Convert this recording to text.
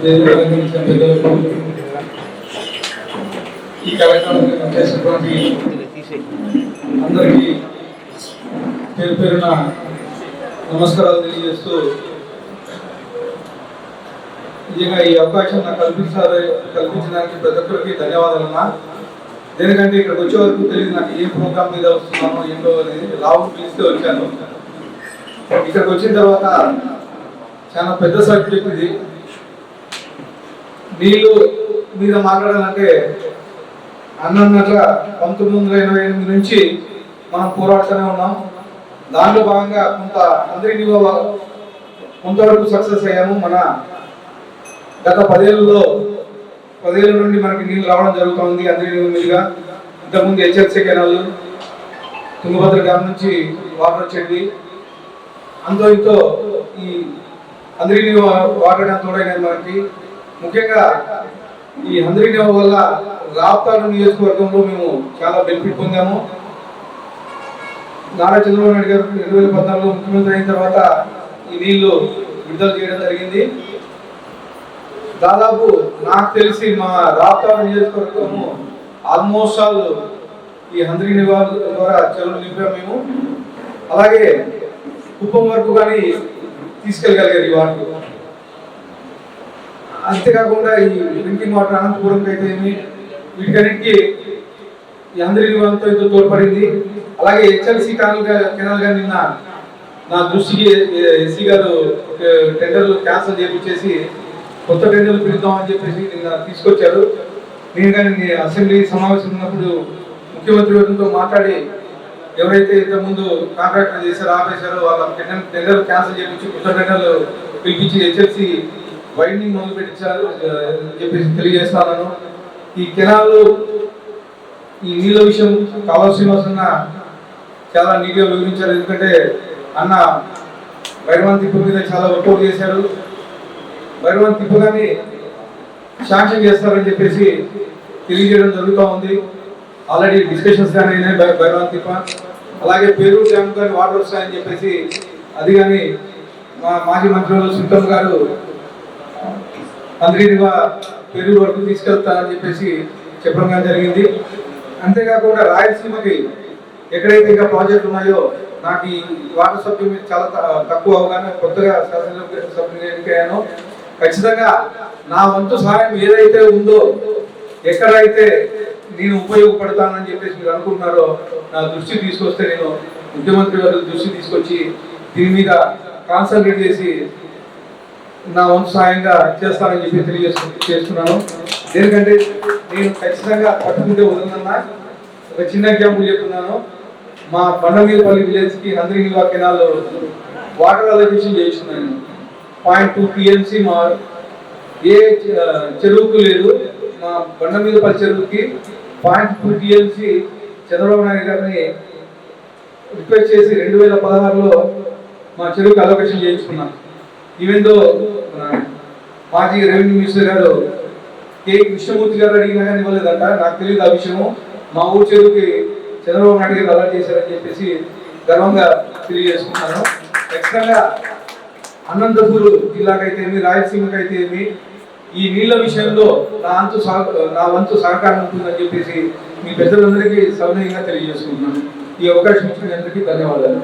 అందించిన పెద్దలకు ఈ కార్యక్రమాన్ని చేసినటువంటి అందరికీ పేరు పేరున నమస్కారాలు తెలియజేస్తూ నిజంగా ఈ అవకాశం నాకు కల్పించడానికి ప్రతి ఒక్కరికి ధన్యవాదాలన్నా. ఎందుకంటే ఇక్కడికి వచ్చే వరకు తెలియదు నాకు ఏ ప్రోగ్రామ్ మీద వస్తున్నానో ఏంటో అనేది లాభం పిలిస్తే వచ్చాను. ఇక్కడికి వచ్చిన తర్వాత చాలా పెద్ద సబ్జెక్ట్ ఇది. నీళ్ళు మీద మాట్లాడాలంటే అన్నట్లుగా 1988 నుంచి మనం పోరాడుతూనే ఉన్నాం. దాంట్లో భాగంగా అందరినీ కొంతవరకు సక్సెస్ అయ్యాము. మన గత 10 ఏళ్ళ నుండి మనకి నీళ్ళు రావడం జరుగుతుంది. అందరి మీదుగా ఇంతకుముందు హెచ్ఎఫ్సి కెనాల్ తుంగభద్ర డ్యామ్ నుంచి వాటర్ వచ్చేది. అంతో ఇంతో ఈ అందరినీ వాటర్ డ్యామ్ తోడైనది మనకి. ముఖ్యంగా ఈ అందరినీ వల్ల రాప్తాడు నియోజకవర్గంలో మేము చాలా బెనిఫిట్ పొందాము. నారా చంద్రబాబు నాయుడు గారు 2014లో ముఖ్యమంత్రి అయిన తర్వాత ఈ నీళ్లు విడుదల చేయడం జరిగింది. దాదాపు నాకు తెలిసి మా రాప్తాడు నియోజకవర్గము ఆల్మోస్ట్ ఆల్ ఈ హంద్రీ నివాల్ ద్వారా చెరువులు నింపాము మేము. అలాగే కుప్పం వరకు కానీ తీసుకెళ్ళగలిగారు ఈ వాటర్. అంతేకాకుండా ఈ డ్రింకింగ్ వాటర్ అనంతపురంకి అయితే వీటికన్నిటికీ ఈ హంద్రీ నివాల్తో అయితే తోడ్పడింది. అలాగే హెచ్ఎల్సి కెనాల్ గా నిన్న నా దృష్టికి ఎస్సీ గారు టెండర్లు క్యాన్సిల్ చేయించేసి కొత్త టెండర్లు పిలుద్దామని చెప్పేసి నిన్న తీసుకొచ్చారు. నేను కానీ అసెంబ్లీ సమావేశం ఉన్నప్పుడు ముఖ్యమంత్రి గారితో మాట్లాడి ఎవరైతే ఇంతకుముందు కాంట్రాక్టర్ చేశారో ఆపేశారో వాళ్ళ టెండర్ క్యాన్సిల్ చేయించి కొత్త టెండర్లు పిలిపించి హెచ్ఎల్సి వైండింగ్ మొదలు పెట్టించారు చెప్పేసి తెలియజేస్తాను. ఈ కెనాల్ ఈ నీళ్ళ విషయం కావాల్సిన శ్రీనివాసన్న చాలా నీట్గా వివరించారు. ఎందుకంటే అన్న భైరవాన్ తిప్పు మీద చాలా వర్కౌట్ చేశారు. భైరవాన్ తిప్పుగాని శాంక్షన్ చేస్తారని చెప్పేసి తెలియజేయడం జరుగుతూ ఉంది. ఆల్రెడీ డిస్కషన్స్ కానీ అయినాయి భైరవాన్ తిప్ప. అలాగే పేరూరు డ్యామ్ కానీ వాటర్ వస్తాయని చెప్పేసి అది కానీ మా మాజీ మంత్రులు సుల్తాన్ గారు అందరిగా పేరూరు వరకు తీసుకెళ్తానని చెప్పేసి చెప్పడం జరిగింది. అంతేకాకుండా రాయలసీమకి ఎక్కడైతే ఇంకా ప్రాజెక్టులు ఉన్నాయో నాకు ఈ వాటర్ సబ్జెక్ట్ మీద చాలా తక్కువ అవగాహన. కొత్తగా శాసనసభ్యులు ఎన్నికయ్యాను. ఖచ్చితంగా నా వంతు సహాయం ఏదైతే ఉందో ఎక్కడైతే నేను ఉపయోగపడతానని చెప్పేసి మీరు అనుకుంటున్నారో నా దృష్టి తీసుకొస్తే నేను ముఖ్యమంత్రి గారి దృష్టి తీసుకొచ్చి దీని మీద కాన్సన్ట్రేట్ చేసి నా వంతు సహాయంగా చేస్తానని చెప్పి తెలియజేస్తున్నాను. ఎందుకంటే నేను ఖచ్చితంగా పట్టుకుంటే వదలన్నా. ఒక చిన్న ఎగ్జాంపుల్ చెప్తున్నాను. మా బండమీదపల్లి విలేజ్కి హంద్రీ నివాల్ కెనాల్ వాటర్ అలొకేషన్ చేస్తున్నాను. 0.2 TMC మా ఏ చెరువుకు లేదు. మా బండమీదపల్లి చెరువుకి 0.2 TMC చంద్రబాబు నాయుడు గారిని రిక్వెస్ట్ చేసి 2016లో మా చెరువుకి అలొకేషన్ చేయించుకున్నాం. ఈవెన్ దో మాజీ రెవెన్యూ మినిస్టర్ గారు కే కృష్ణమూర్తి గారు అడిగినా కానీ ఇవ్వలేదంట. నాకు తెలియదు ఆ విషయము. మా ఊరు చెరువుకి చంద్రబాబు నాయుడు గారు అలర్ట్ చేశారని చెప్పేసి గర్వంగా తెలియజేసుకున్నాను. ఖచ్చితంగా అనంతపూర్ జిల్లాకైతే ఏమి, రాయలసీమకి అయితే ఏమి ఈ నీళ్ల విషయంలో నా వంతు సహకారం ఉంటుందని చెప్పేసి మీ పెద్దలందరికీ సవినయంగా తెలియజేసుకుంటున్నాను. ఈ అవకాశం ఇచ్చిన అందరికీ ధన్యవాదాలు.